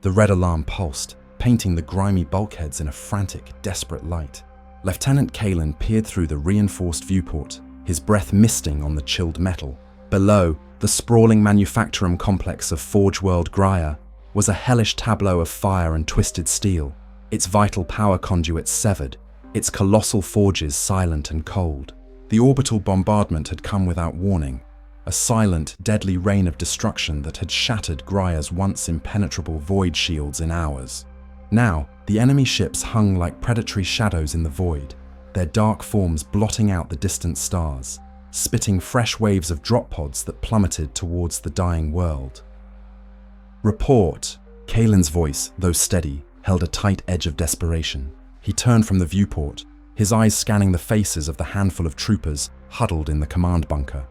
The red alarm pulsed, painting the grimy bulkheads in a frantic, desperate light. Lieutenant Kalen peered through the reinforced viewport, his breath misting on the chilled metal. Below, the sprawling manufacturing complex of Forge World Graia was a hellish tableau of fire and twisted steel, its vital power conduits severed, its colossal forges silent and cold. The orbital bombardment had come without warning, a silent, deadly rain of destruction that had shattered Graia's once impenetrable void shields in hours. Now, the enemy ships hung like predatory shadows in the void, their dark forms blotting out the distant stars, spitting fresh waves of drop pods that plummeted towards the dying world. "Report." Kalen's voice, though steady, held a tight edge of desperation. He turned from the viewport, his eyes scanning the faces of the handful of troopers huddled in the command bunker.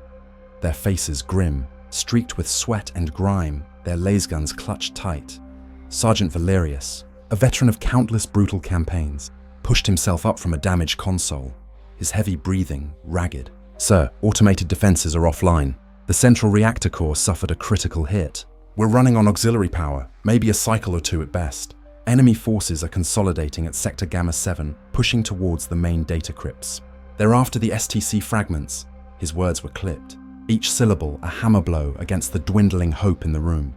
Their faces grim, streaked with sweat and grime, their lasguns clutched tight. Sergeant Valerius, a veteran of countless brutal campaigns, pushed himself up from a damaged console, his heavy breathing ragged. "Sir, automated defenses are offline. The central reactor core suffered a critical hit. We're running on auxiliary power, maybe a cycle or two at best. Enemy forces are consolidating at Sector Gamma 7, pushing towards the main data crypts. They're after the STC fragments." His words were clipped, each syllable a hammer blow against the dwindling hope in the room.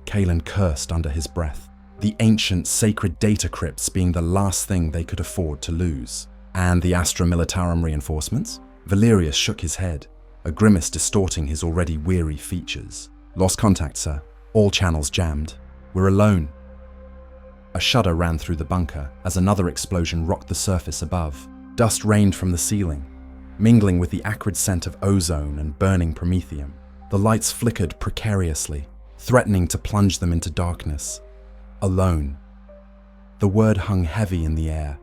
Kalen cursed under his breath, the ancient, sacred data crypts being the last thing they could afford to lose. "And the Astra Militarum reinforcements?" Valerius shook his head, a grimace distorting his already weary features. "Lost contact, sir. All channels jammed. We're alone." A shudder ran through the bunker as another explosion rocked the surface above. Dust rained from the ceiling, mingling with the acrid scent of ozone and burning promethium. The lights flickered precariously, threatening to plunge them into darkness. Alone. The word hung heavy in the air.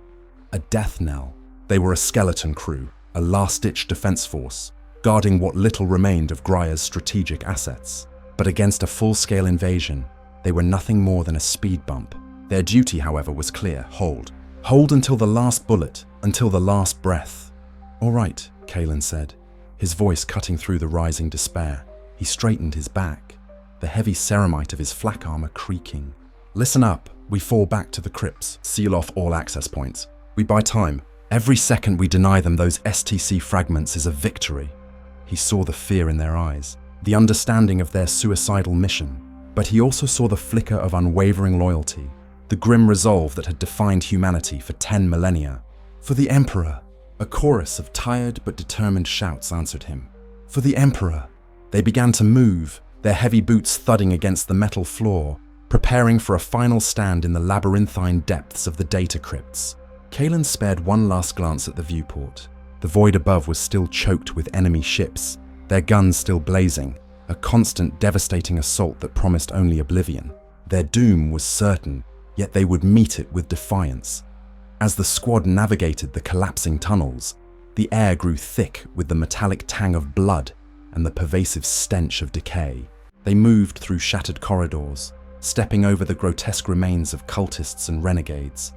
A death knell. They were a skeleton crew, a last-ditch defense force, guarding what little remained of Graia's strategic assets. But against a full-scale invasion, they were nothing more than a speed bump. Their duty, however, was clear: hold. Hold until the last bullet, until the last breath. "All right," Kalen said, his voice cutting through the rising despair. He straightened his back, the heavy ceramite of his flak armor creaking. "Listen up. We fall back to the crypts, seal off all access points. We buy time. Every second we deny them those STC fragments is a victory." He saw the fear in their eyes, the understanding of their suicidal mission, but he also saw the flicker of unwavering loyalty, the grim resolve that had defined humanity for 10 millennia. "For the Emperor!" A chorus of tired but determined shouts answered him. "For the Emperor!" They began to move, their heavy boots thudding against the metal floor, preparing for a final stand in the labyrinthine depths of the data crypts. Kalen spared one last glance at the viewport. The void above was still choked with enemy ships, their guns still blazing, a constant, devastating assault that promised only oblivion. Their doom was certain, yet they would meet it with defiance. As the squad navigated the collapsing tunnels, the air grew thick with the metallic tang of blood and the pervasive stench of decay. They moved through shattered corridors, stepping over the grotesque remains of cultists and renegades,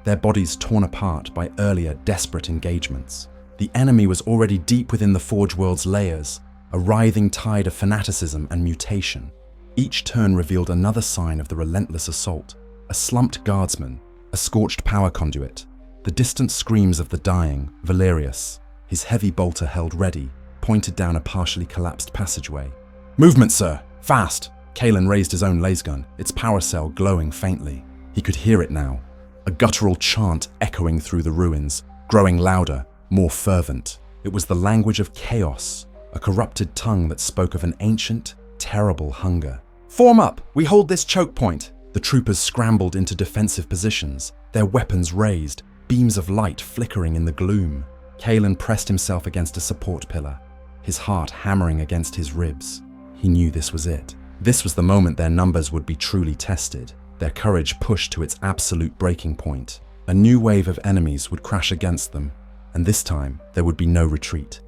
their bodies torn apart by earlier desperate engagements. The enemy was already deep within the Forge World's layers, a writhing tide of fanaticism and mutation. Each turn revealed another sign of the relentless assault: a slumped guardsman, a scorched power conduit, the distant screams of the dying Valerius, his heavy bolter held ready, pointed down a partially collapsed passageway. "Movement, sir! Fast!" Kalen raised his own lasgun, its power cell glowing faintly. He could hear it now, a guttural chant echoing through the ruins, growing louder, more fervent. It was the language of chaos, a corrupted tongue that spoke of an ancient, terrible hunger. "Form up! We hold this choke point!" The troopers scrambled into defensive positions, their weapons raised, beams of light flickering in the gloom. Kalen pressed himself against a support pillar, his heart hammering against his ribs. He knew this was it. This was the moment their numbers would be truly tested, their courage pushed to its absolute breaking point. A new wave of enemies would crash against them, and this time there would be no retreat.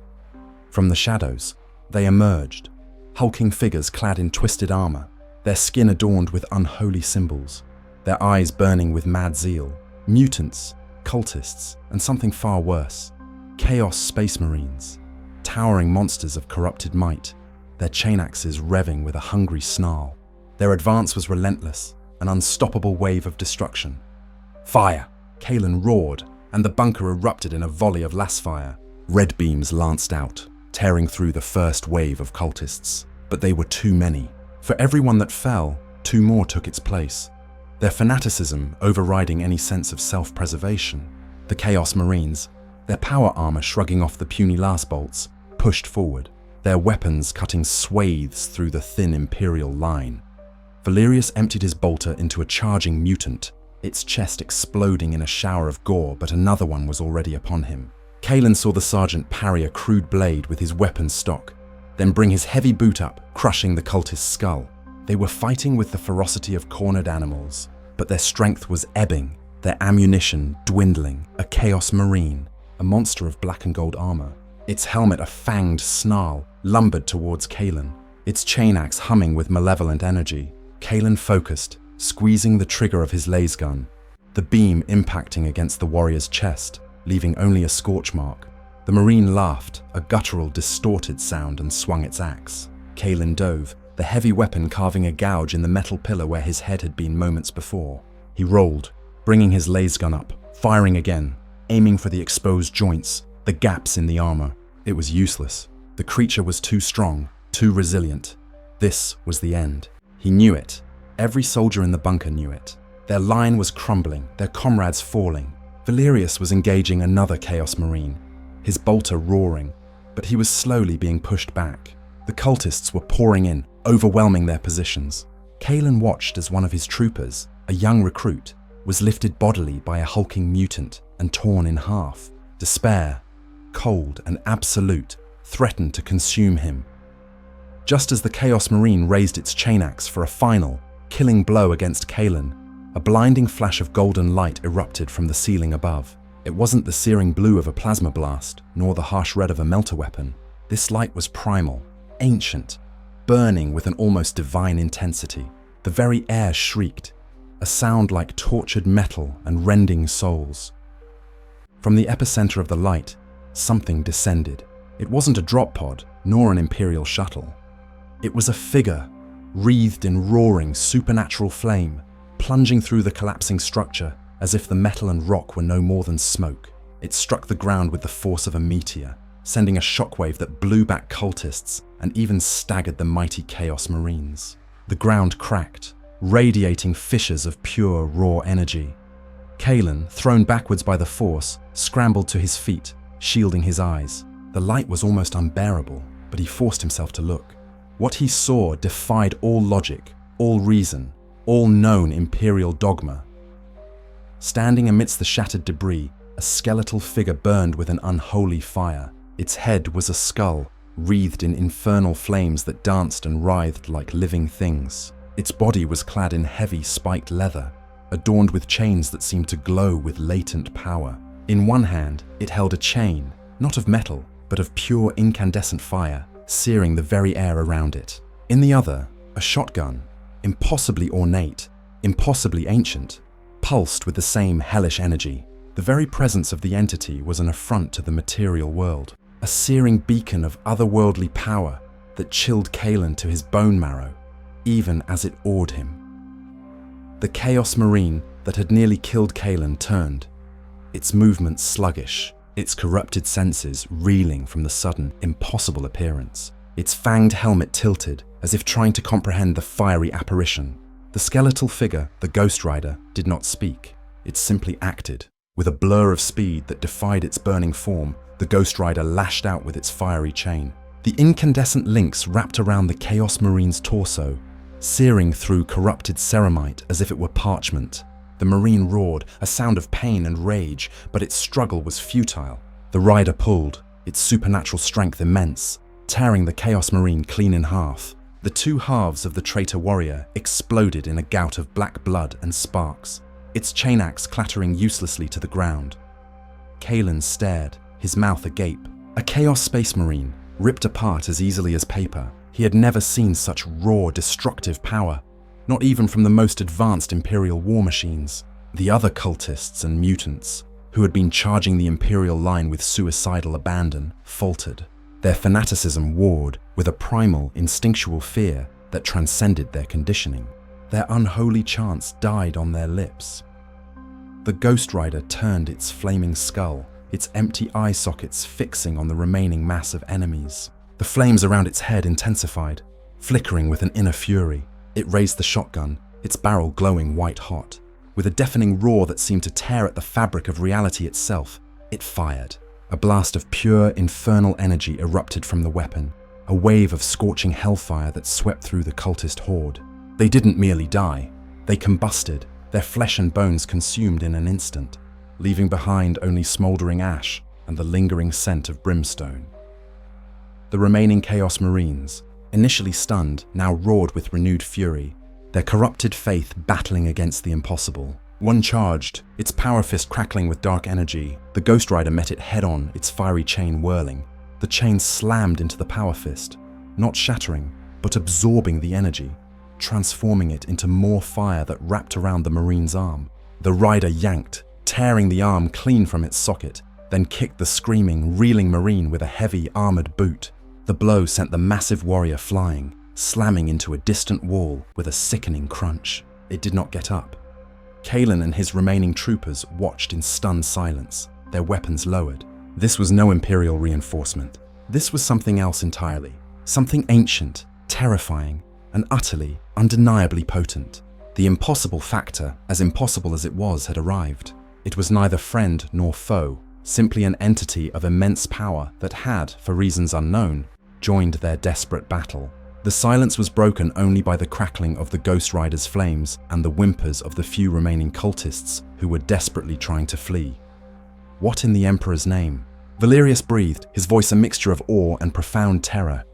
From the shadows, they emerged, hulking figures clad in twisted armor, their skin adorned with unholy symbols, their eyes burning with mad zeal. Mutants, cultists, and something far worse, Chaos Space Marines, towering monsters of corrupted might, their chain axes revving with a hungry snarl. Their advance was relentless, an unstoppable wave of destruction. Fire! Kalen roared, and the bunker erupted in a volley of lasfire. Red beams lanced out, tearing through the first wave of cultists. But they were too many. For every one that fell, 2 more took its place. Their fanaticism overriding any sense of self-preservation. The Chaos Marines, their power armor shrugging off the puny last bolts, pushed forward, their weapons cutting swathes through the thin Imperial line. Valerius emptied his bolter into a charging mutant, its chest exploding in a shower of gore, but another one was already upon him. Kalen saw the sergeant parry a crude blade with his weapon stock, then bring his heavy boot up, crushing the cultist's skull. They were fighting with the ferocity of cornered animals, but their strength was ebbing, their ammunition dwindling. A Chaos Marine, a monster of black and gold armor, its helmet a fanged snarl, lumbered towards Kalen, its chain axe humming with malevolent energy. Kalen focused, squeezing the trigger of his laser gun, the beam impacting against the warrior's chest, leaving only a scorch mark. The Marine laughed, a guttural, distorted sound, and swung its axe. Kalen dove, the heavy weapon carving a gouge in the metal pillar where his head had been moments before. He rolled, bringing his laser gun up, firing again, aiming for the exposed joints, the gaps in the armor. It was useless. The creature was too strong, too resilient. This was the end. He knew it. Every soldier in the bunker knew it. Their line was crumbling, their comrades falling. Valerius was engaging another Chaos Marine, his bolter roaring, but he was slowly being pushed back. The cultists were pouring in, overwhelming their positions. Kalen watched as one of his troopers, a young recruit, was lifted bodily by a hulking mutant and torn in half. Despair, cold and absolute, threatened to consume him. Just as the Chaos Marine raised its chain axe for a final, killing blow against Kalen, a blinding flash of golden light erupted from the ceiling above. It wasn't the searing blue of a plasma blast, nor the harsh red of a melter weapon. This light was primal, ancient, burning with an almost divine intensity. The very air shrieked, a sound like tortured metal and rending souls. From the epicenter of the light, something descended. It wasn't a drop pod, nor an Imperial shuttle. It was a figure, wreathed in roaring, supernatural flame, plunging through the collapsing structure as if the metal and rock were no more than smoke. It struck the ground with the force of a meteor, sending a shockwave that blew back cultists and even staggered the mighty Chaos Marines. The ground cracked, radiating fissures of pure, raw energy. Kalen, thrown backwards by the force, scrambled to his feet, shielding his eyes. The light was almost unbearable, but he forced himself to look. What he saw defied all logic, all reason, all known Imperial dogma. Standing amidst the shattered debris, a skeletal figure burned with an unholy fire. Its head was a skull, wreathed in infernal flames that danced and writhed like living things. Its body was clad in heavy spiked leather, adorned with chains that seemed to glow with latent power. In one hand, it held a chain, not of metal, but of pure incandescent fire, searing the very air around it. In the other, a shotgun, impossibly ornate, impossibly ancient, pulsed with the same hellish energy. The very presence of the entity was an affront to the material world, a searing beacon of otherworldly power that chilled Kalen to his bone marrow, even as it awed him. The Chaos Marine that had nearly killed Kalen turned, its movements sluggish, its corrupted senses reeling from the sudden, impossible appearance. Its fanged helmet tilted, as if trying to comprehend the fiery apparition. The skeletal figure, the Ghost Rider, did not speak. It simply acted. With a blur of speed that defied its burning form, the Ghost Rider lashed out with its fiery chain. The incandescent links wrapped around the Chaos Marine's torso, searing through corrupted ceramite as if it were parchment. The Marine roared, a sound of pain and rage, but its struggle was futile. The Rider pulled, its supernatural strength immense, tearing the Chaos Marine clean in half. The two halves of the traitor warrior exploded in a gout of black blood and sparks, its chain axe clattering uselessly to the ground. Kalen stared, his mouth agape. A Chaos Space Marine, ripped apart as easily as paper. He had never seen such raw, destructive power, not even from the most advanced Imperial war machines. The other cultists and mutants, who had been charging the Imperial line with suicidal abandon, faltered. Their fanaticism warred with a primal, instinctual fear that transcended their conditioning. Their unholy chants died on their lips. The Ghost Rider turned its flaming skull, its empty eye sockets fixing on the remaining mass of enemies. The flames around its head intensified, flickering with an inner fury. It raised the shotgun, its barrel glowing white-hot. With a deafening roar that seemed to tear at the fabric of reality itself, it fired. A blast of pure, infernal energy erupted from the weapon, a wave of scorching hellfire that swept through the cultist horde. They didn't merely die, they combusted, their flesh and bones consumed in an instant, leaving behind only smouldering ash and the lingering scent of brimstone. The remaining Chaos Marines, initially stunned, now roared with renewed fury, their corrupted faith battling against the impossible. One charged, its power fist crackling with dark energy. The Ghost Rider met it head-on, its fiery chain whirling. The chain slammed into the power fist, not shattering, but absorbing the energy, transforming it into more fire that wrapped around the Marine's arm. The Rider yanked, tearing the arm clean from its socket, then kicked the screaming, reeling Marine with a heavy, armored boot. The blow sent the massive warrior flying, slamming into a distant wall with a sickening crunch. It did not get up. Kalen and his remaining troopers watched in stunned silence, their weapons lowered. This was no Imperial reinforcement. This was something else entirely. Something ancient, terrifying, and utterly, undeniably potent. The impossible factor, as impossible as it was, had arrived. It was neither friend nor foe, simply an entity of immense power that had, for reasons unknown, joined their desperate battle. The silence was broken only by the crackling of the Ghost Rider's flames and the whimpers of the few remaining cultists who were desperately trying to flee. What in the Emperor's name? Valerius breathed, his voice a mixture of awe and profound terror.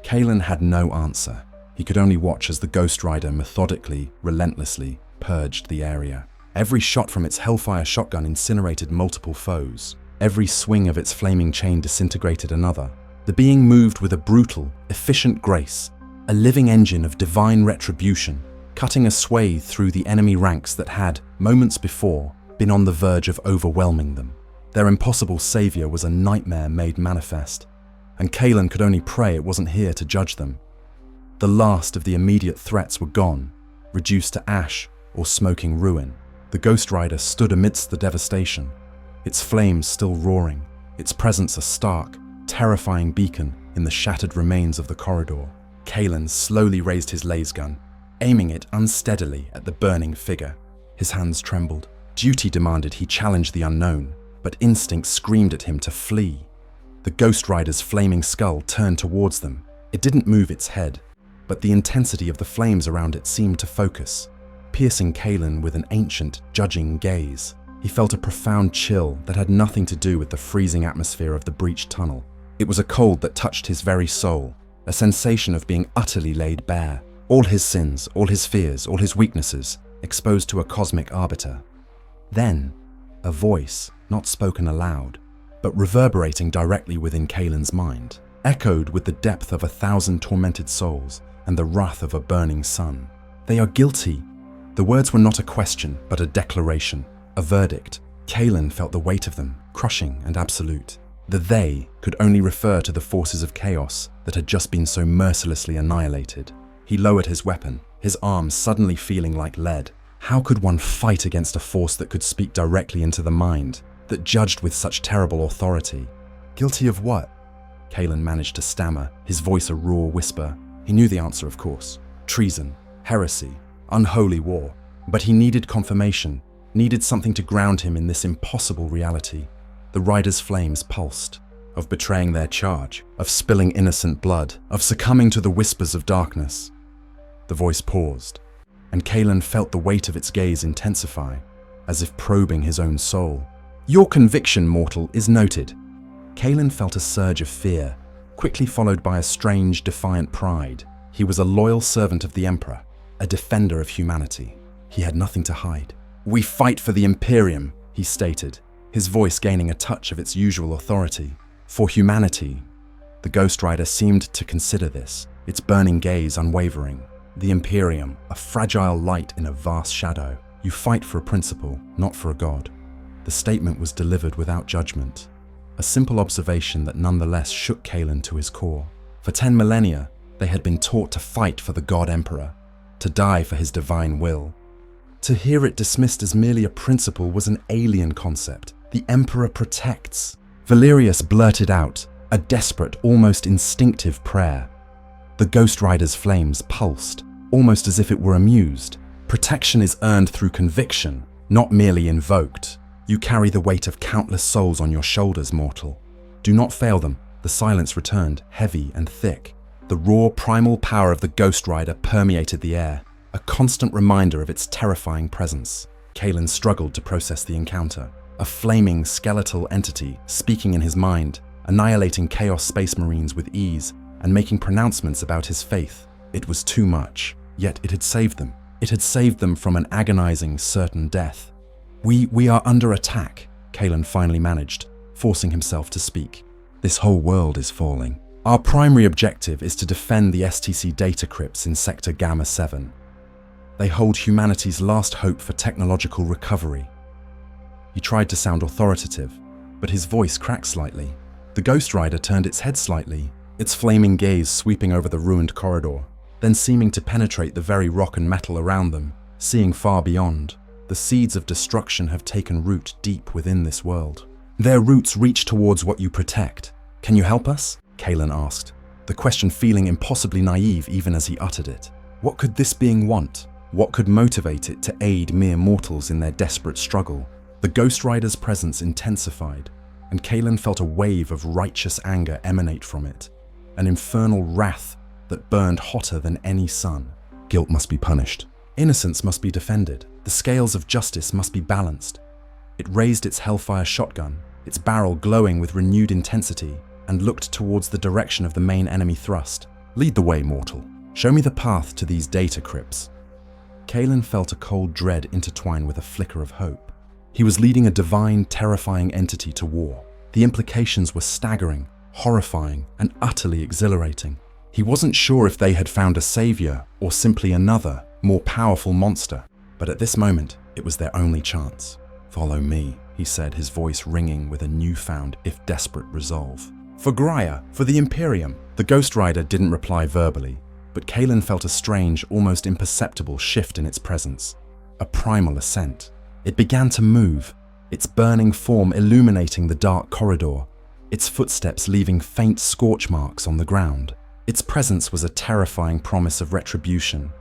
Kalen had no answer. He could only watch as the Ghost Rider methodically, relentlessly purged the area. Every shot from its Hellfire shotgun incinerated multiple foes. Every swing of its flaming chain disintegrated another. The being moved with a brutal, efficient grace, a living engine of divine retribution, cutting a swathe through the enemy ranks that had, moments before, been on the verge of overwhelming them. Their impossible savior was a nightmare made manifest, and Kalen could only pray it wasn't here to judge them. The last of the immediate threats were gone, reduced to ash or smoking ruin. The Ghost Rider stood amidst the devastation, its flames still roaring, its presence a stark, terrifying beacon in the shattered remains of the corridor. Kalen slowly raised his laser gun, aiming it unsteadily at the burning figure. His hands trembled. Duty demanded he challenge the unknown, but instinct screamed at him to flee. The Ghost Rider's flaming skull turned towards them. It didn't move its head, but the intensity of the flames around it seemed to focus, piercing Kalen with an ancient, judging gaze. He felt a profound chill that had nothing to do with the freezing atmosphere of the breached tunnel. It was a cold that touched his very soul, a sensation of being utterly laid bare. All his sins, all his fears, all his weaknesses, exposed to a cosmic arbiter. Then, a voice, not spoken aloud, but reverberating directly within Kalen's mind, echoed with the depth of 1,000 tormented souls and the wrath of a burning sun. They are guilty. The words were not a question, but a declaration, a verdict. Kalen felt the weight of them, crushing and absolute. The they could only refer to the forces of chaos that had just been so mercilessly annihilated. He lowered his weapon, his arms suddenly feeling like lead. How could one fight against a force that could speak directly into the mind, that judged with such terrible authority? Guilty of what? Kalen managed to stammer, his voice a raw whisper. He knew the answer, of course. Treason, heresy, unholy war. But he needed confirmation, needed something to ground him in this impossible reality. The Rider's flames pulsed, of betraying their charge, of spilling innocent blood, of succumbing to the whispers of darkness. The voice paused, and Kalen felt the weight of its gaze intensify, as if probing his own soul. Your conviction, mortal, is noted. Kalen felt a surge of fear, quickly followed by a strange, defiant pride. He was a loyal servant of the Emperor, a defender of humanity. He had nothing to hide. We fight for the Imperium, he stated, his voice gaining a touch of its usual authority. For humanity. The Ghost Rider seemed to consider this, its burning gaze unwavering. The Imperium, a fragile light in a vast shadow. You fight for a principle, not for a god. The statement was delivered without judgment, a simple observation that nonetheless shook Kalen to his core. For 10 millennia, they had been taught to fight for the God Emperor, to die for his divine will. To hear it dismissed as merely a principle was an alien concept. The Emperor protects. Valerius blurted out, a desperate, almost instinctive prayer. The Ghost Rider's flames pulsed, almost as if it were amused. Protection is earned through conviction, not merely invoked. You carry the weight of countless souls on your shoulders, mortal. Do not fail them. The silence returned, heavy and thick. The raw, primal power of the Ghost Rider permeated the air, a constant reminder of its terrifying presence. Kalen struggled to process the encounter. A flaming, skeletal entity speaking in his mind, annihilating Chaos Space Marines with ease, and making pronouncements about his faith. It was too much, yet it had saved them. It had saved them from an agonizing, certain death. We are under attack, Kalen finally managed, forcing himself to speak. This whole world is falling. Our primary objective is to defend the STC data crypts in Sector Gamma 7. They hold humanity's last hope for technological recovery. He tried to sound authoritative, but his voice cracked slightly. The Ghost Rider turned its head slightly, its flaming gaze sweeping over the ruined corridor, then seeming to penetrate the very rock and metal around them, seeing far beyond. The seeds of destruction have taken root deep within this world. Their roots reach towards what you protect. Can you help us? Kalen asked, the question feeling impossibly naive even as he uttered it. What could this being want? What could motivate it to aid mere mortals in their desperate struggle? The Ghost Rider's presence intensified, and Kalen felt a wave of righteous anger emanate from it, an infernal wrath that burned hotter than any sun. Guilt must be punished. Innocence must be defended. The scales of justice must be balanced. It raised its Hellfire shotgun, its barrel glowing with renewed intensity, and looked towards the direction of the main enemy thrust. Lead the way, mortal. Show me the path to these data crypts. Kalen felt a cold dread intertwine with a flicker of hope. He was leading a divine, terrifying entity to war. The implications were staggering, horrifying, and utterly exhilarating. He wasn't sure if they had found a savior or simply another, more powerful monster, but at this moment, it was their only chance. Follow me, he said, his voice ringing with a newfound, if desperate, resolve. For Graia, for the Imperium. The Ghost Rider didn't reply verbally, but Kalen felt a strange, almost imperceptible shift in its presence. A primal assent. It began to move, its burning form illuminating the dark corridor, its footsteps leaving faint scorch marks on the ground. Its presence was a terrifying promise of retribution,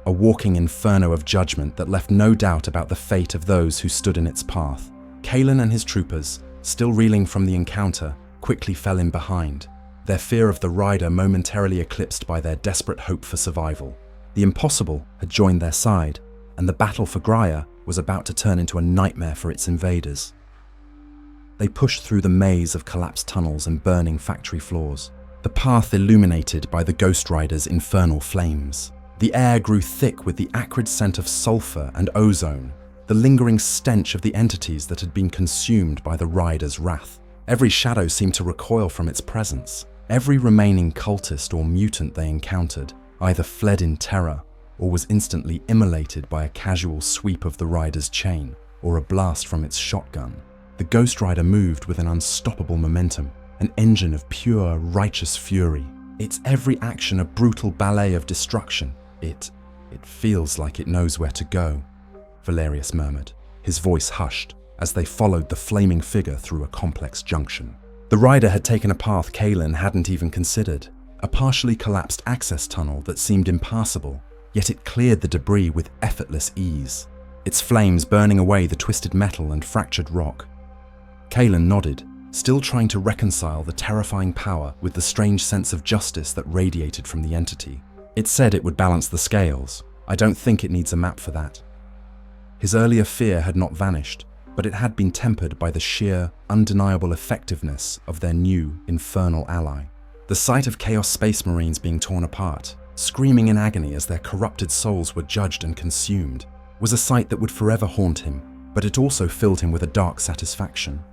a walking inferno of judgment that left no doubt about the fate of those who stood in its path. Kalen and his troopers, still reeling from the encounter, quickly fell in behind, their fear of the rider momentarily eclipsed by their desperate hope for survival. The impossible had joined their side, and the battle for Graia was about to turn into a nightmare for its invaders. They pushed through the maze of collapsed tunnels and burning factory floors, the path illuminated by the Ghost Rider's infernal flames. The air grew thick with the acrid scent of sulfur and ozone, the lingering stench of the entities that had been consumed by the rider's wrath. Every shadow seemed to recoil from its presence. Every remaining cultist or mutant they encountered either fled in terror or was instantly immolated by a casual sweep of the rider's chain or a blast from its shotgun. The Ghost Rider moved with an unstoppable momentum, an engine of pure, righteous fury. Its every action a brutal ballet of destruction. It feels like it knows where to go, Valerius murmured, his voice hushed, as they followed the flaming figure through a complex junction. The rider had taken a path Kalen hadn't even considered, a partially collapsed access tunnel that seemed impassable, yet it cleared the debris with effortless ease, its flames burning away the twisted metal and fractured rock. Kalen nodded, still trying to reconcile the terrifying power with the strange sense of justice that radiated from the entity. It said it would balance the scales. I don't think it needs a map for that. His earlier fear had not vanished, but it had been tempered by the sheer, undeniable effectiveness of their new, infernal ally. The sight of Chaos Space Marines being torn apart, screaming in agony as their corrupted souls were judged and consumed, was a sight that would forever haunt him, but it also filled him with a dark satisfaction.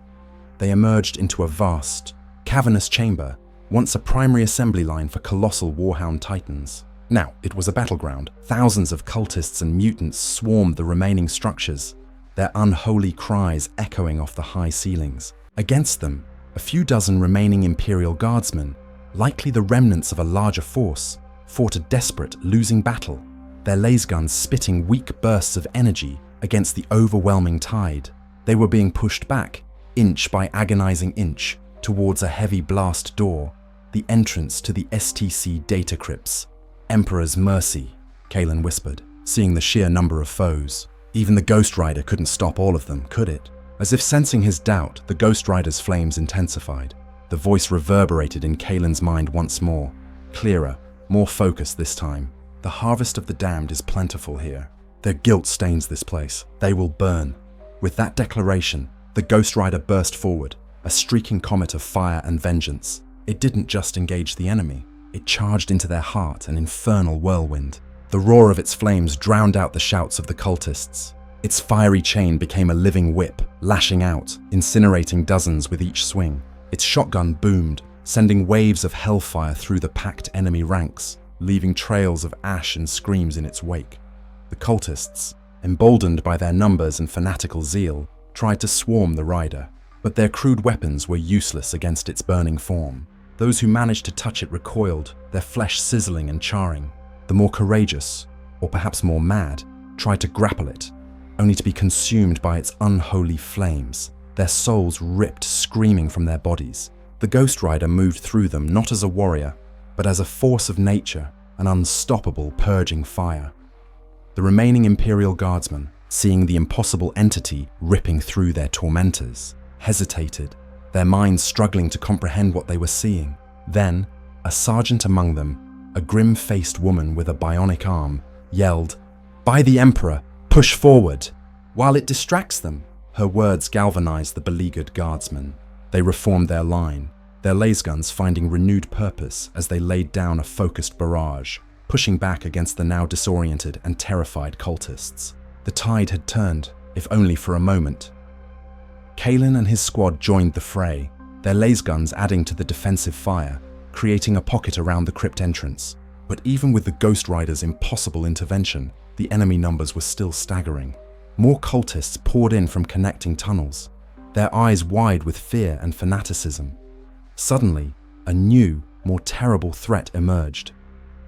They emerged into a vast, cavernous chamber, once a primary assembly line for colossal Warhound Titans. Now, it was a battleground. Thousands of cultists and mutants swarmed the remaining structures, their unholy cries echoing off the high ceilings. Against them, a few dozen remaining Imperial Guardsmen, likely the remnants of a larger force, fought a desperate, losing battle. their laser guns spitting weak bursts of energy against the overwhelming tide. They were being pushed back, inch by agonizing inch, towards a heavy blast door, the entrance to the STC data crypts. "Emperor's mercy," Kalen whispered, seeing the sheer number of foes. Even the Ghost Rider couldn't stop all of them, could it? As if sensing his doubt, the Ghost Rider's flames intensified. The voice reverberated in Kalen's mind once more, clearer, more focused this time. "The harvest of the damned is plentiful here. Their guilt stains this place. They will burn." With that declaration, the Ghost Rider burst forward, a streaking comet of fire and vengeance. It didn't just engage the enemy, it charged into their heart an infernal whirlwind. The roar of its flames drowned out the shouts of the cultists. Its fiery chain became a living whip, lashing out, incinerating dozens with each swing. Its shotgun boomed, sending waves of hellfire through the packed enemy ranks, leaving trails of ash and screams in its wake. The cultists, emboldened by their numbers and fanatical zeal, tried to swarm the rider, but their crude weapons were useless against its burning form. Those who managed to touch it recoiled, their flesh sizzling and charring. The more courageous, or perhaps more mad, tried to grapple it, only to be consumed by its unholy flames, their souls ripped screaming from their bodies. The Ghost Rider moved through them not as a warrior, but as a force of nature, an unstoppable purging fire. The remaining Imperial Guardsmen, seeing the impossible entity ripping through their tormentors, hesitated, their minds struggling to comprehend what they were seeing. Then, a sergeant among them, a grim-faced woman with a bionic arm, yelled, "By the Emperor, push forward!" While it distracts them, her words galvanized the beleaguered guardsmen. They reformed their line, their lasguns finding renewed purpose as they laid down a focused barrage, pushing back against the now disoriented and terrified cultists. The tide had turned, if only for a moment. Kalen and his squad joined the fray, their lasguns adding to the defensive fire, creating a pocket around the crypt entrance. But even with the Ghost Rider's impossible intervention, the enemy numbers were still staggering. More cultists poured in from connecting tunnels, their eyes wide with fear and fanaticism. Suddenly, a new, more terrible threat emerged.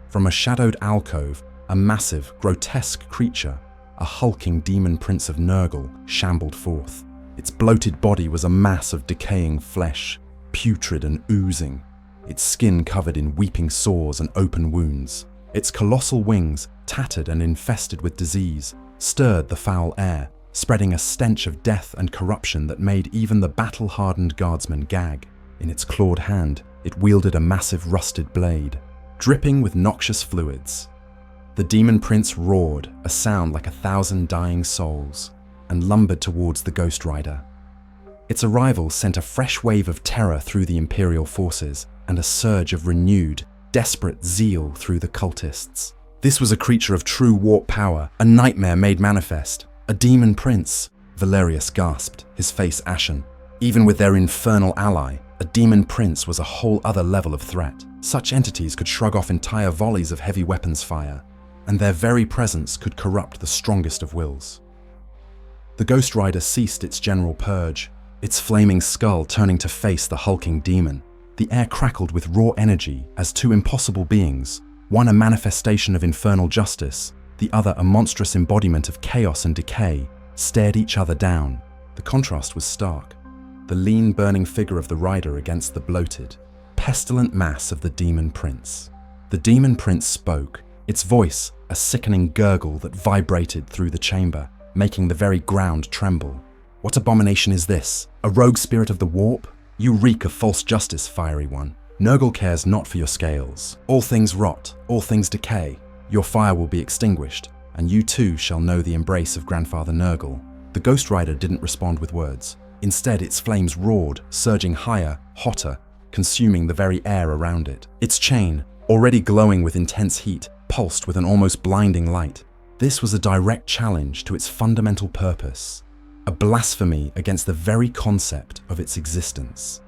From a shadowed alcove, a massive, grotesque creature, a hulking demon prince of Nurgle, shambled forth. Its bloated body was a mass of decaying flesh, putrid and oozing, its skin covered in weeping sores and open wounds. Its colossal wings, tattered and infested with disease, stirred the foul air, spreading a stench of death and corruption that made even the battle-hardened guardsmen gag. In its clawed hand, it wielded a massive rusted blade, dripping with noxious fluids. The demon prince roared, a sound like 1,000 dying souls, and lumbered towards the Ghost Rider. Its arrival sent a fresh wave of terror through the Imperial forces and a surge of renewed, desperate zeal through the cultists. This was a creature of true warp power, a nightmare made manifest. A demon prince, Valerius gasped, his face ashen. Even with their infernal ally, a demon prince was a whole other level of threat. Such entities could shrug off entire volleys of heavy weapons fire, and their very presence could corrupt the strongest of wills. The Ghost Rider ceased its general purge, its flaming skull turning to face the hulking demon. The air crackled with raw energy as two impossible beings, one a manifestation of infernal justice, the other a monstrous embodiment of chaos and decay, stared each other down. The contrast was stark. The lean, burning figure of the rider against the bloated, pestilent mass of the demon prince. The demon prince spoke, its voice a sickening gurgle that vibrated through the chamber, making the very ground tremble. "What abomination is this? A rogue spirit of the warp? You reek of false justice, fiery one. Nurgle cares not for your scales. All things rot, all things decay. Your fire will be extinguished, and you too shall know the embrace of Grandfather Nurgle." The Ghost Rider didn't respond with words. Instead, its flames roared, surging higher, hotter, consuming the very air around it. Its chain, already glowing with intense heat, pulsed with an almost blinding light. This was a direct challenge to its fundamental purpose, a blasphemy against the very concept of its existence.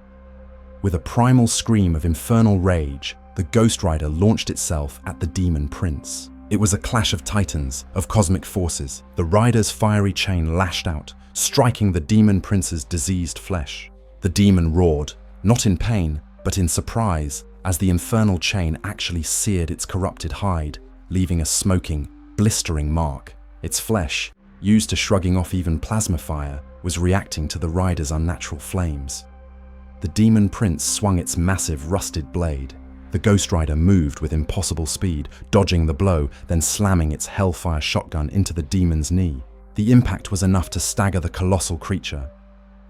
With a primal scream of infernal rage, the Ghost Rider launched itself at the demon prince. It was a clash of titans, of cosmic forces. The rider's fiery chain lashed out, striking the demon prince's diseased flesh. The demon roared, not in pain, but in surprise, as the infernal chain actually seared its corrupted hide, leaving a smoking, blistering mark. Its flesh, used to shrugging off even plasma fire, was reacting to the rider's unnatural flames. The demon prince swung its massive rusted blade. The Ghost Rider moved with impossible speed, dodging the blow, then slamming its hellfire shotgun into the demon's knee. The impact was enough to stagger the colossal creature,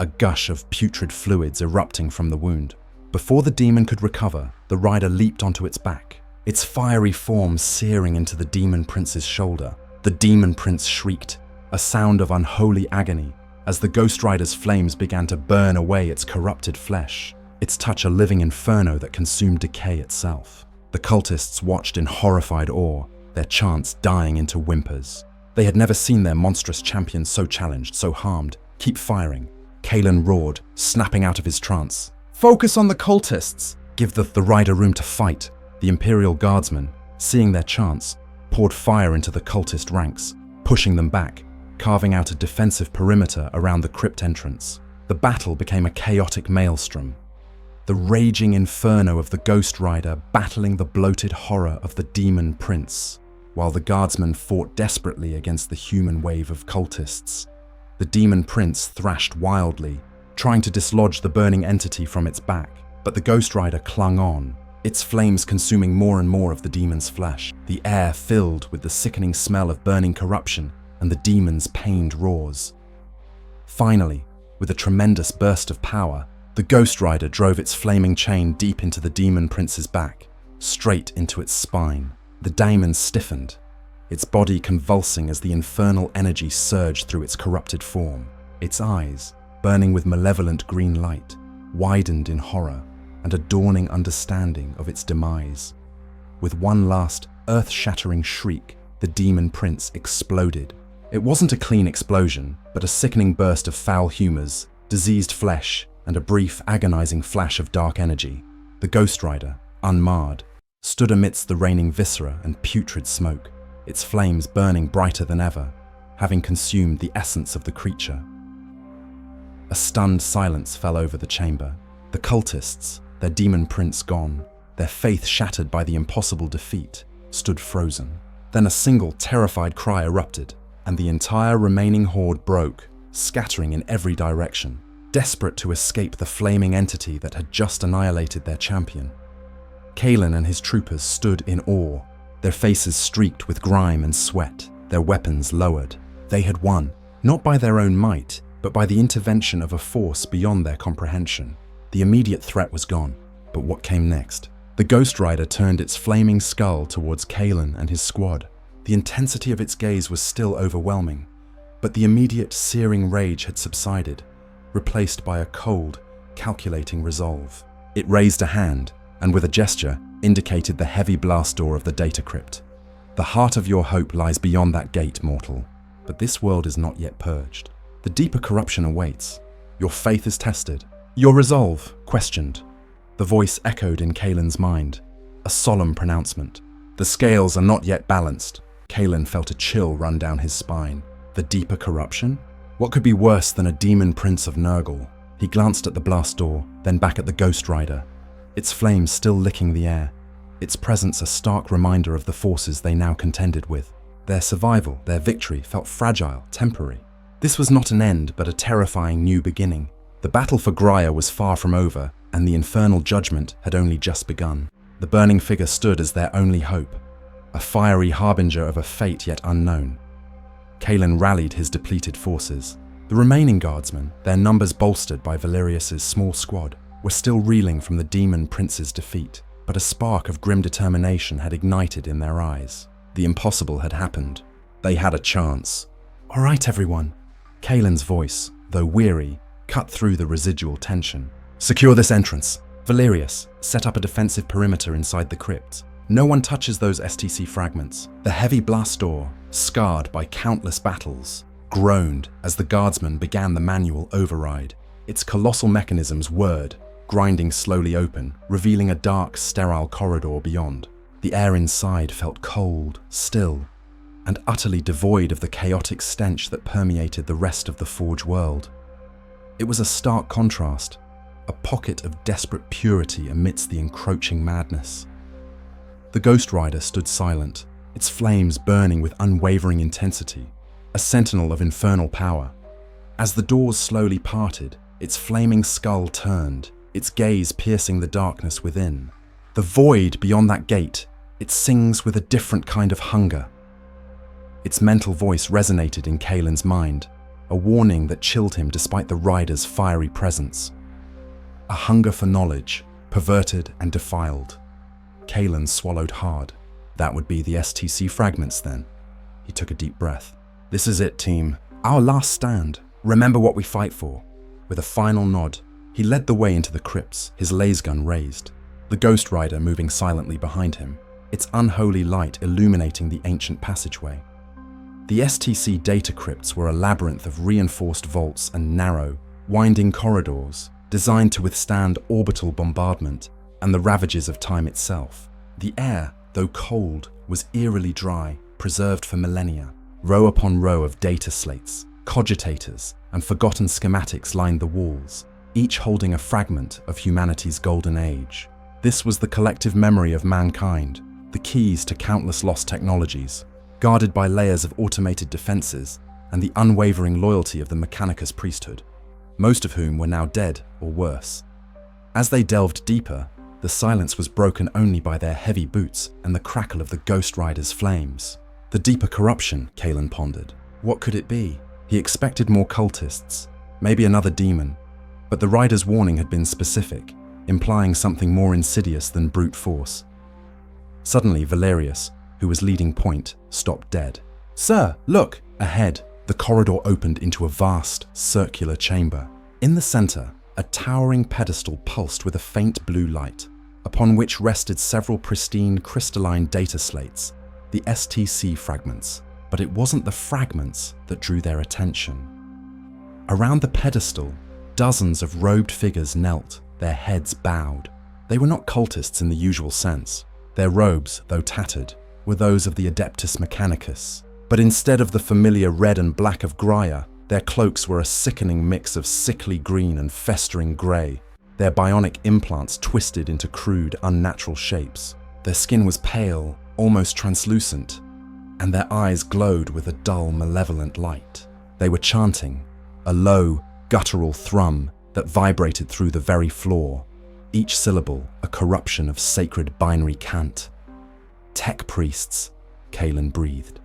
a gush of putrid fluids erupting from the wound. Before the demon could recover, the rider leaped onto its back, its fiery form searing into the demon prince's shoulder. The demon prince shrieked, a sound of unholy agony, as the Ghost Rider's flames began to burn away its corrupted flesh, its touch a living inferno that consumed decay itself. The cultists watched in horrified awe, their chants dying into whimpers. They had never seen their monstrous champion so challenged, so harmed. "Keep firing," Kalen roared, snapping out of his trance. "Focus on the cultists! Give the rider room to fight." The Imperial Guardsmen, seeing their chance, poured fire into the cultist ranks, pushing them back, carving out a defensive perimeter around the crypt entrance. The battle became a chaotic maelstrom, the raging inferno of the Ghost Rider battling the bloated horror of the demon prince, while the guardsmen fought desperately against the human wave of cultists. The demon prince thrashed wildly, trying to dislodge the burning entity from its back, but the Ghost Rider clung on, its flames consuming more and more of the demon's flesh, the air filled with the sickening smell of burning corruption and the demon's pained roars. Finally, with a tremendous burst of power, the Ghost Rider drove its flaming chain deep into the demon prince's back, straight into its spine. The daemon stiffened, its body convulsing as the infernal energy surged through its corrupted form. Its eyes, burning with malevolent green light, widened in horror and a dawning understanding of its demise. With one last, earth-shattering shriek, the demon prince exploded. It wasn't a clean explosion, but a sickening burst of foul humors, diseased flesh, and a brief, agonizing flash of dark energy. The Ghost Rider, unmarred, stood amidst the raining viscera and putrid smoke, its flames burning brighter than ever, having consumed the essence of the creature. A stunned silence fell over the chamber. The cultists, their demon prince gone, their faith shattered by the impossible defeat, stood frozen. Then a single terrified cry erupted, and the entire remaining horde broke, scattering in every direction, desperate to escape the flaming entity that had just annihilated their champion. Kalen and his troopers stood in awe, their faces streaked with grime and sweat, their weapons lowered. They had won, not by their own might, but by the intervention of a force beyond their comprehension. The immediate threat was gone, but what came next? The Ghost Rider turned its flaming skull towards Kalen and his squad. The intensity of its gaze was still overwhelming, but the immediate searing rage had subsided, replaced by a cold, calculating resolve. It raised a hand, and with a gesture, indicated the heavy blast door of the data crypt. "The heart of your hope lies beyond that gate, mortal, but this world is not yet purged. The deeper corruption awaits. Your faith is tested. Your resolve questioned." The voice echoed in Kalen's mind, a solemn pronouncement. "The scales are not yet balanced." Kalen felt a chill run down his spine. The deeper corruption? What could be worse than a demon prince of Nurgle? He glanced at the blast door, then back at the Ghost Rider, its flames still licking the air, its presence a stark reminder of the forces they now contended with. Their survival, their victory, felt fragile, temporary. This was not an end, but a terrifying new beginning. The battle for Graia was far from over, and the infernal judgment had only just begun. The burning figure stood as their only hope, a fiery harbinger of a fate yet unknown. Kalen rallied his depleted forces. The remaining guardsmen, their numbers bolstered by Valerius's small squad, were still reeling from the demon prince's defeat, but a spark of grim determination had ignited in their eyes. The impossible had happened. They had a chance. "All right, everyone." Kalen's voice, though weary, cut through the residual tension. "Secure this entrance. Valerius, set up a defensive perimeter inside the crypt. No one touches those STC fragments." The heavy blast door, scarred by countless battles, groaned as the guardsmen began the manual override. Its colossal mechanisms whirred, grinding slowly open, revealing a dark, sterile corridor beyond. The air inside felt cold, still, and utterly devoid of the chaotic stench that permeated the rest of the Forge world. It was a stark contrast, a pocket of desperate purity amidst the encroaching madness. The Ghost Rider stood silent, its flames burning with unwavering intensity, a sentinel of infernal power. As the doors slowly parted, its flaming skull turned, its gaze piercing the darkness within. The void beyond that gate, it sings with a different kind of hunger. Its mental voice resonated in Kaelin's mind, a warning that chilled him despite the rider's fiery presence. A hunger for knowledge, perverted and defiled. Kaelin swallowed hard. That would be the STC fragments then. He took a deep breath. This is it, team. Our last stand. Remember what we fight for. With a final nod, he led the way into the crypts, his laser gun raised, the Ghost Rider moving silently behind him, its unholy light illuminating the ancient passageway. The STC data crypts were a labyrinth of reinforced vaults and narrow, winding corridors designed to withstand orbital bombardment and the ravages of time itself. The air, though cold, was eerily dry, preserved for millennia. Row upon row of data slates, cogitators, and forgotten schematics lined the walls, each holding a fragment of humanity's golden age. This was the collective memory of mankind, the keys to countless lost technologies, guarded by layers of automated defenses and the unwavering loyalty of the Mechanicus priesthood, most of whom were now dead or worse. As they delved deeper, the silence was broken only by their heavy boots and the crackle of the Ghost Rider's flames. The deeper corruption, Kaelin pondered. What could it be? He expected more cultists, maybe another demon, but the rider's warning had been specific, implying something more insidious than brute force. Suddenly, Valerius, who was leading point, stopped dead. "Sir, look!" Ahead, the corridor opened into a vast, circular chamber. In the center, a towering pedestal pulsed with a faint blue light, upon which rested several pristine, crystalline data slates, the STC fragments. But it wasn't the fragments that drew their attention. Around the pedestal, dozens of robed figures knelt, their heads bowed. They were not cultists in the usual sense. Their robes, though tattered, were those of the Adeptus Mechanicus. But instead of the familiar red and black of Graia, their cloaks were a sickening mix of sickly green and festering grey, their bionic implants twisted into crude, unnatural shapes. Their skin was pale, almost translucent, and their eyes glowed with a dull, malevolent light. They were chanting, a low, guttural thrum that vibrated through the very floor, each syllable a corruption of sacred binary cant. "Tech priests," Kaelin breathed,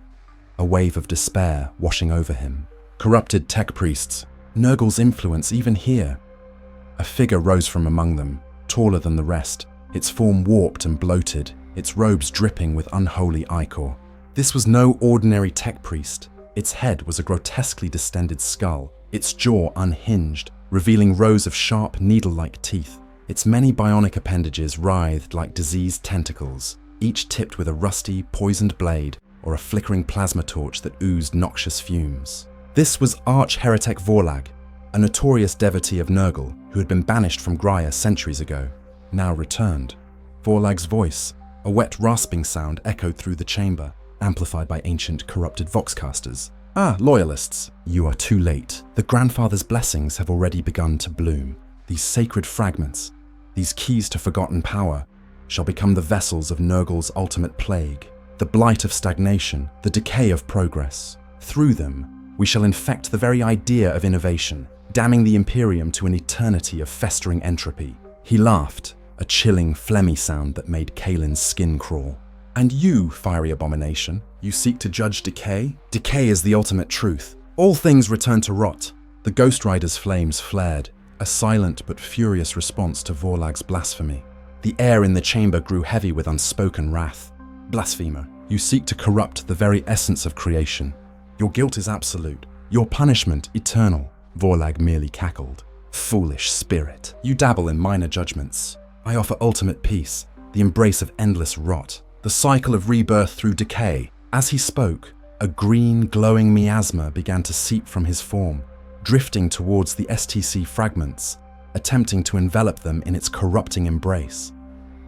a wave of despair washing over him. Corrupted tech priests. Nurgle's influence even here. A figure rose from among them, taller than the rest, its form warped and bloated, its robes dripping with unholy ichor. This was no ordinary tech priest. Its head was a grotesquely distended skull, its jaw unhinged, revealing rows of sharp, needle-like teeth. Its many bionic appendages writhed like diseased tentacles, each tipped with a rusty, poisoned blade or a flickering plasma torch that oozed noxious fumes. This was Arch-Heretic Vorlag, a notorious devotee of Nurgle who had been banished from Graia centuries ago, now returned. Vorlag's voice, a wet rasping sound, echoed through the chamber, amplified by ancient corrupted voxcasters. "Ah, loyalists, you are too late. The grandfather's blessings have already begun to bloom. These sacred fragments, these keys to forgotten power, shall become the vessels of Nurgle's ultimate plague, the blight of stagnation, the decay of progress. Through them, we shall infect the very idea of innovation, damning the Imperium to an eternity of festering entropy." He laughed, a chilling, phlegmy sound that made Kaelin's skin crawl. "And you, fiery abomination, you seek to judge decay? Decay is the ultimate truth. All things return to rot." The Ghost Rider's flames flared, a silent but furious response to Vorlag's blasphemy. The air in the chamber grew heavy with unspoken wrath. "Blasphemer, you seek to corrupt the very essence of creation. Your guilt is absolute, your punishment eternal," Vorlag merely cackled. "Foolish spirit, you dabble in minor judgments. I offer ultimate peace, the embrace of endless rot, the cycle of rebirth through decay." As he spoke, a green, glowing miasma began to seep from his form, drifting towards the STC fragments, attempting to envelop them in its corrupting embrace.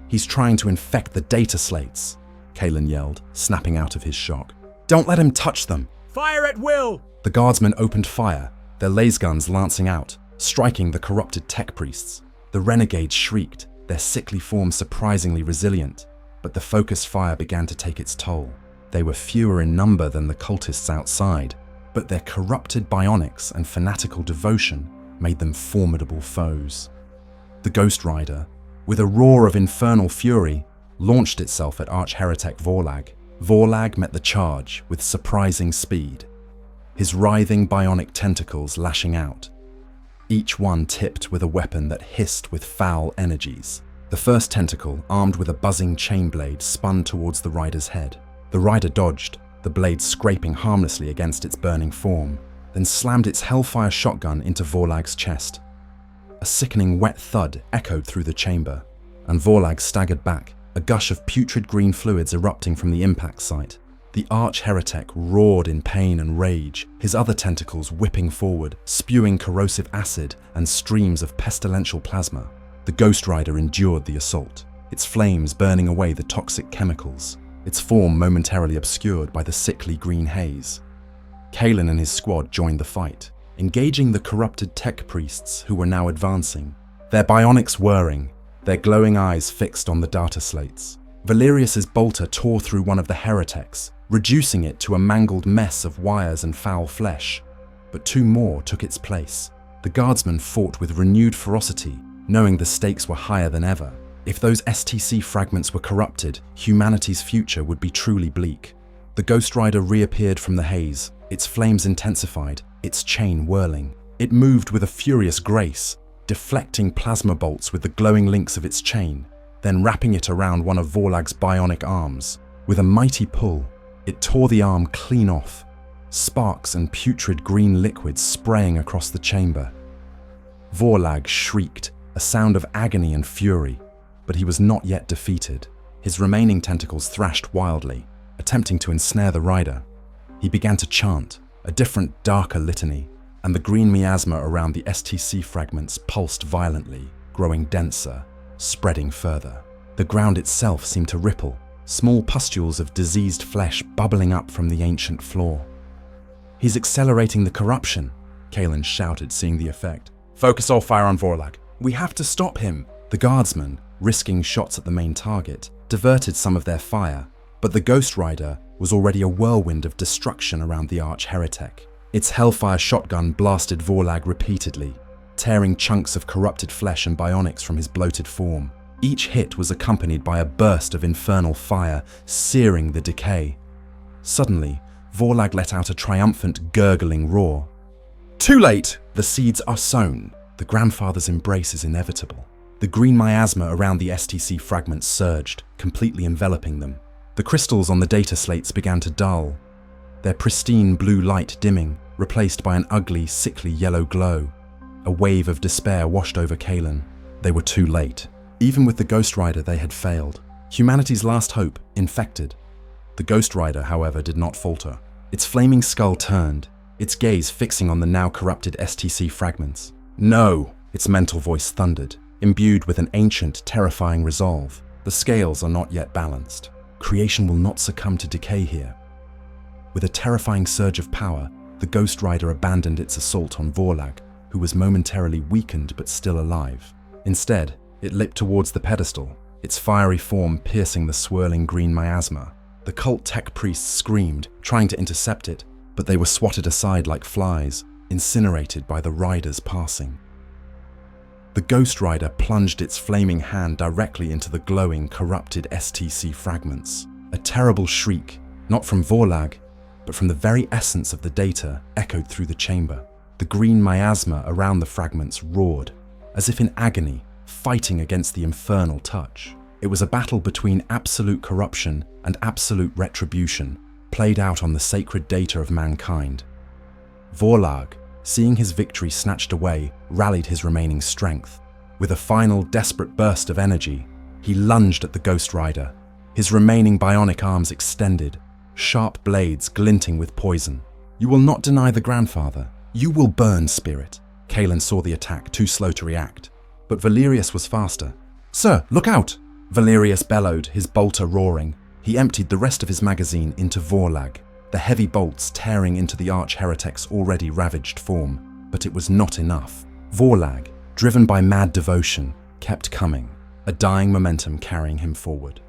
"He's trying to infect the data slates," Kaelin yelled, snapping out of his shock. "Don't let him touch them!" "Fire at will!" The guardsmen opened fire, their laser guns lancing out, striking the corrupted tech priests. The renegades shrieked, their sickly forms surprisingly resilient, but the focused fire began to take its toll. They were fewer in number than the cultists outside, but their corrupted bionics and fanatical devotion made them formidable foes. The Ghost Rider, with a roar of infernal fury, launched itself at arch-heretic Vorlag. Vorlag met the charge with surprising speed, his writhing bionic tentacles lashing out, each one tipped with a weapon that hissed with foul energies. The first tentacle, armed with a buzzing chain blade, spun towards the rider's head. The rider dodged, the blade scraping harmlessly against its burning form, then slammed its Hellfire shotgun into Vorlag's chest. A sickening wet thud echoed through the chamber, and Vorlag staggered back, a gush of putrid green fluids erupting from the impact site. The arch-heretic roared in pain and rage, his other tentacles whipping forward, spewing corrosive acid and streams of pestilential plasma. The Ghost Rider endured the assault, its flames burning away the toxic chemicals, its form momentarily obscured by the sickly green haze. Kalen and his squad joined the fight, engaging the corrupted tech priests who were now advancing, their bionics whirring, their glowing eyes fixed on the data slates. Valerius's bolter tore through one of the heretics, reducing it to a mangled mess of wires and foul flesh. But two more took its place. The guardsmen fought with renewed ferocity, knowing the stakes were higher than ever. If those STC fragments were corrupted, humanity's future would be truly bleak. The Ghost Rider reappeared from the haze, its flames intensified, its chain whirling. It moved with a furious grace, deflecting plasma bolts with the glowing links of its chain, then wrapping it around one of Vorlag's bionic arms. With a mighty pull, it tore the arm clean off, sparks and putrid green liquid spraying across the chamber. Vorlag shrieked, a sound of agony and fury, but he was not yet defeated. His remaining tentacles thrashed wildly, attempting to ensnare the rider. He began to chant, a different, darker litany, and the green miasma around the STC fragments pulsed violently, growing denser, spreading further. The ground itself seemed to ripple, small pustules of diseased flesh bubbling up from the ancient floor. "He's accelerating the corruption," Kalen shouted, seeing the effect. "Focus all fire on Vorlag. We have to stop him." The guardsmen, risking shots at the main target, diverted some of their fire, but the Ghost Rider was already a whirlwind of destruction around the arch-heretic. Its Hellfire shotgun blasted Vorlag repeatedly, tearing chunks of corrupted flesh and bionics from his bloated form. Each hit was accompanied by a burst of infernal fire, searing the decay. Suddenly, Vorlag let out a triumphant, gurgling roar. "Too late! The seeds are sown. The grandfather's embrace is inevitable." The green miasma around the STC fragments surged, completely enveloping them. The crystals on the data slates began to dull, their pristine blue light dimming, replaced by an ugly, sickly yellow glow. A wave of despair washed over Kalen. They were too late. Even with the Ghost Rider, they had failed. Humanity's last hope, infected. The Ghost Rider, however, did not falter. Its flaming skull turned, its gaze fixing on the now corrupted STC fragments. "No!" its mental voice thundered, imbued with an ancient, terrifying resolve. "The scales are not yet balanced. Creation will not succumb to decay here." With a terrifying surge of power, the Ghost Rider abandoned its assault on Vorlag, who was momentarily weakened but still alive. Instead, it leapt towards the pedestal, its fiery form piercing the swirling green miasma. The cult tech priests screamed, trying to intercept it, but they were swatted aside like flies, incinerated by the rider's passing. The Ghost Rider plunged its flaming hand directly into the glowing, corrupted STC fragments. A terrible shriek, not from Vorlag, but from the very essence of the data, echoed through the chamber. The green miasma around the fragments roared, as if in agony, fighting against the infernal touch. It was a battle between absolute corruption and absolute retribution, played out on the sacred data of mankind. Vorlag, seeing his victory snatched away, rallied his remaining strength. With a final desperate burst of energy, he lunged at the Ghost Rider, his remaining bionic arms extended, sharp blades glinting with poison. "You will not deny the grandfather. You will burn, spirit." Kalen saw the attack, too slow to react. But Valerius was faster. "Sir, look out!" Valerius bellowed, his bolter roaring. He emptied the rest of his magazine into Vorlag, the heavy bolts tearing into the arch-heretic's already ravaged form. But it was not enough. Vorlag, driven by mad devotion, kept coming, a dying momentum carrying him forward.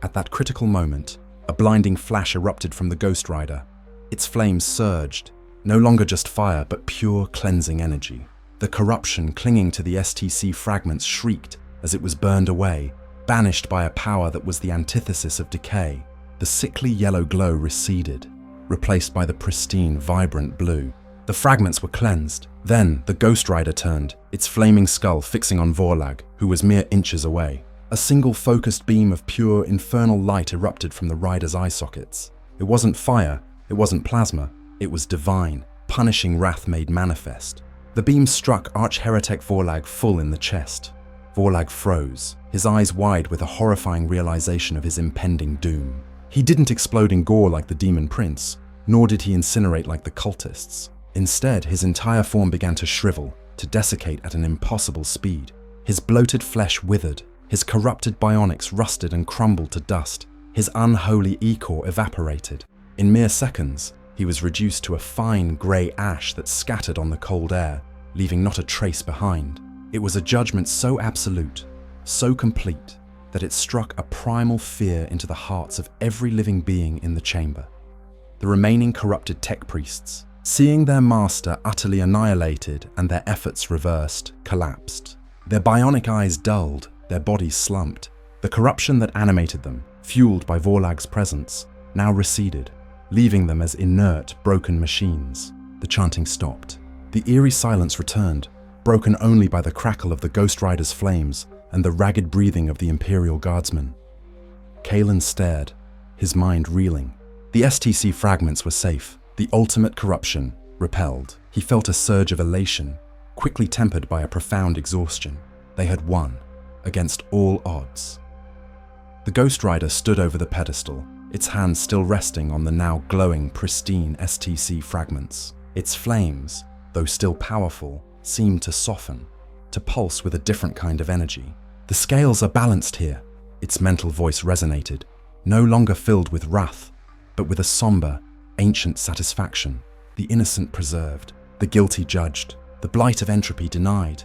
At that critical moment, A blinding flash erupted from the Ghost Rider. Its flames surged, no longer just fire, but pure cleansing energy. The corruption clinging to the STC fragments shrieked as it was burned away, banished by a power that was the antithesis of decay. The sickly yellow glow receded, replaced by the pristine, vibrant blue. The fragments were cleansed. Then the Ghost Rider turned, its flaming skull fixing on Vorlag, who was mere inches away. A single focused beam of pure, infernal light erupted from the rider's eye sockets. It wasn't fire, it wasn't plasma, it was divine, punishing wrath made manifest. The beam struck Arch-Heretic Vorlag full in the chest. Vorlag froze, his eyes wide with a horrifying realization of his impending doom. He didn't explode in gore like the Demon Prince, nor did he incinerate like the cultists. Instead, his entire form began to shrivel, to desiccate at an impossible speed. His bloated flesh withered, his corrupted bionics rusted and crumbled to dust, his unholy E-core evaporated. In mere seconds, he was reduced to a fine grey ash that scattered on the cold air, leaving not a trace behind. It was a judgment so absolute, so complete, that it struck a primal fear into the hearts of every living being in the chamber. The remaining corrupted tech priests, seeing their master utterly annihilated and their efforts reversed, collapsed. Their bionic eyes dulled, their bodies slumped. The corruption that animated them, fueled by Vorlag's presence, now receded, leaving them as inert, broken machines. The chanting stopped. The eerie silence returned, broken only by the crackle of the Ghost Rider's flames and the ragged breathing of the Imperial Guardsmen. Kalen stared, his mind reeling. The STC fragments were safe, the ultimate corruption repelled. He felt a surge of elation, quickly tempered by a profound exhaustion. They had won, against all odds. The Ghost Rider stood over the pedestal, its hands still resting on the now glowing, pristine STC fragments. Its flames, though still powerful, seemed to soften, to pulse with a different kind of energy. The scales are balanced here, its mental voice resonated, no longer filled with wrath, but with a somber, ancient satisfaction. The innocent preserved, the guilty judged, the blight of entropy denied.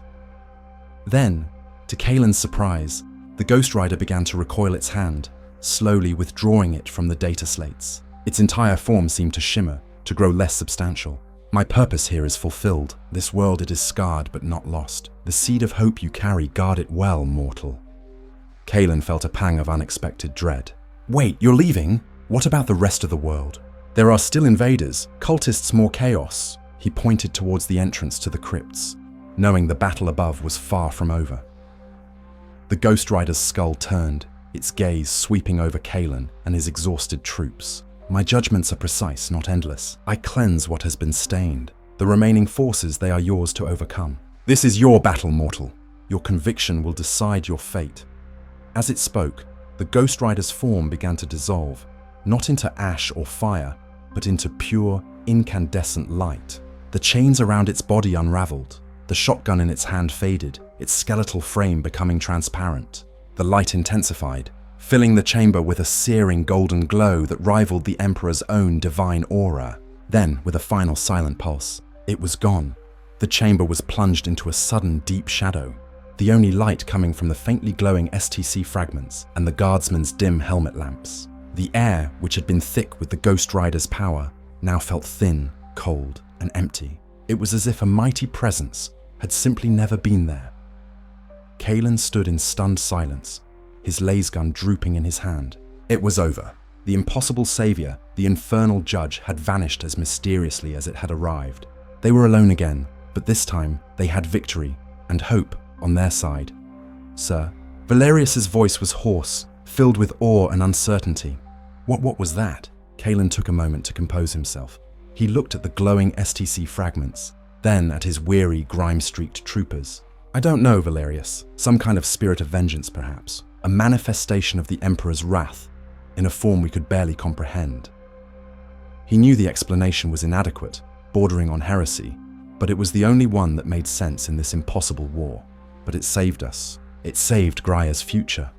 Then, to Kalen's surprise, the Ghost Rider began to recoil its hand, slowly withdrawing it from the data slates. Its entire form seemed to shimmer, to grow less substantial. My purpose here is fulfilled. This world it is scarred but not lost. The seed of hope you carry, guard it well, mortal. Kalen felt a pang of unexpected dread. Wait, you're leaving? What about the rest of the world? There are still invaders, cultists, more chaos. He pointed towards the entrance to the crypts, knowing the battle above was far from over. The Ghost Rider's skull turned, its gaze sweeping over Kalen and his exhausted troops. My judgments are precise, not endless. I cleanse what has been stained. The remaining forces, they are yours to overcome. This is your battle, mortal. Your conviction will decide your fate. As it spoke, the Ghost Rider's form began to dissolve, not into ash or fire, but into pure, incandescent light. The chains around its body unraveled. The shotgun in its hand faded, its skeletal frame becoming transparent. The light intensified, filling the chamber with a searing golden glow that rivaled the Emperor's own divine aura. Then, with a final silent pulse, it was gone. The chamber was plunged into a sudden deep shadow, the only light coming from the faintly glowing STC fragments and the guardsmen's dim helmet lamps. The air, which had been thick with the Ghost Rider's power, now felt thin, cold, and empty. It was as if a mighty presence had simply never been there. Kalen stood in stunned silence, his laser-gun drooping in his hand. It was over. The impossible savior, the infernal judge, had vanished as mysteriously as it had arrived. They were alone again, but this time they had victory and hope on their side. Sir, Valerius's voice was hoarse, filled with awe and uncertainty. What was that? Kalen took a moment to compose himself. He looked at the glowing STC fragments, then at his weary, grime-streaked troopers. I don't know, Valerius. Some kind of spirit of vengeance, perhaps. A manifestation of the Emperor's wrath, in a form we could barely comprehend. He knew the explanation was inadequate, bordering on heresy, but it was the only one that made sense in this impossible war. But it saved us. It saved Graia's future.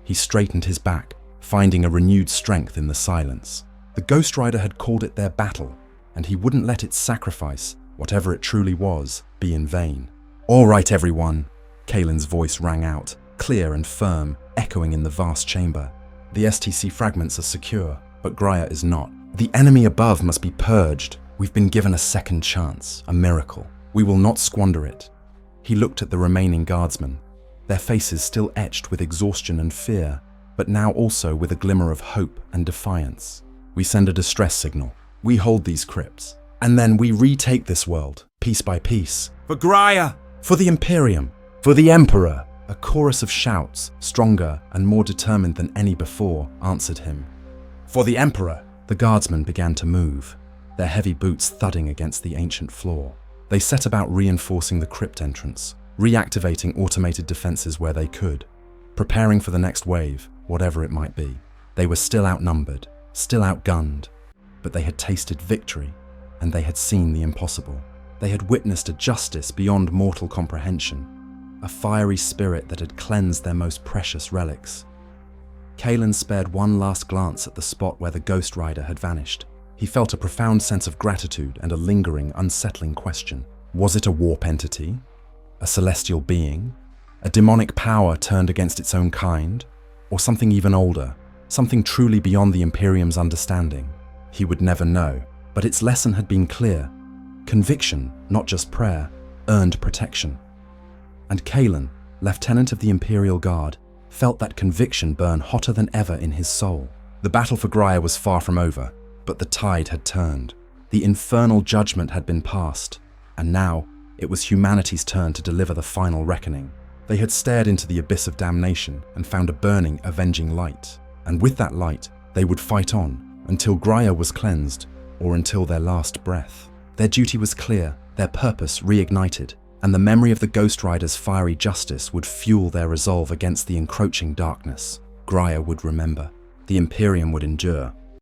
He straightened his back, finding a renewed strength in the silence. The Ghost Rider had called it their battle, and he wouldn't let its sacrifice, whatever it truly was, be in vain. All right, everyone, Kalen's voice rang out, clear and firm, echoing in the vast chamber. The STC fragments are secure. But Graya is not. The enemy above must be purged. We've been given a second chance, a miracle. We will not squander it. He looked at the remaining guardsmen, their faces still etched with exhaustion and fear, but now also with a glimmer of hope and defiance. We send a distress signal. We hold these crypts. And then we retake this world, piece by piece. For Graya! For the Imperium! For the Emperor! A chorus of shouts, stronger and more determined than any before, answered him. For the Emperor! The guardsmen began to move, their heavy boots thudding against the ancient floor. They set about reinforcing the crypt entrance, reactivating automated defenses where they could, preparing for the next wave, whatever it might be. They were still outnumbered, still outgunned, but they had tasted victory, and they had seen the impossible. They had witnessed a justice beyond mortal comprehension, a fiery spirit that had cleansed their most precious relics. Kalen spared one last glance at the spot where the Ghost Rider had vanished. He felt a profound sense of gratitude and a lingering, unsettling question. Was it a warp entity? A celestial being? A demonic power turned against its own kind? Or something even older? Something truly beyond the Imperium's understanding? He would never know, but its lesson had been clear. Conviction, not just prayer, earned protection. And Kalen, Lieutenant of the Imperial Guard, felt that conviction burn hotter than ever in his soul. The battle for Graya was far from over, but the tide had turned. The infernal judgment had been passed, and now it was humanity's turn to deliver the final reckoning. They had stared into the abyss of damnation and found a burning, avenging light. And with that light, they would fight on until Graya was cleansed or until their last breath. Their duty was clear, their purpose reignited, and the memory of the Ghost Rider's fiery justice would fuel their resolve against the encroaching darkness. Graya would remember. The Imperium would endure.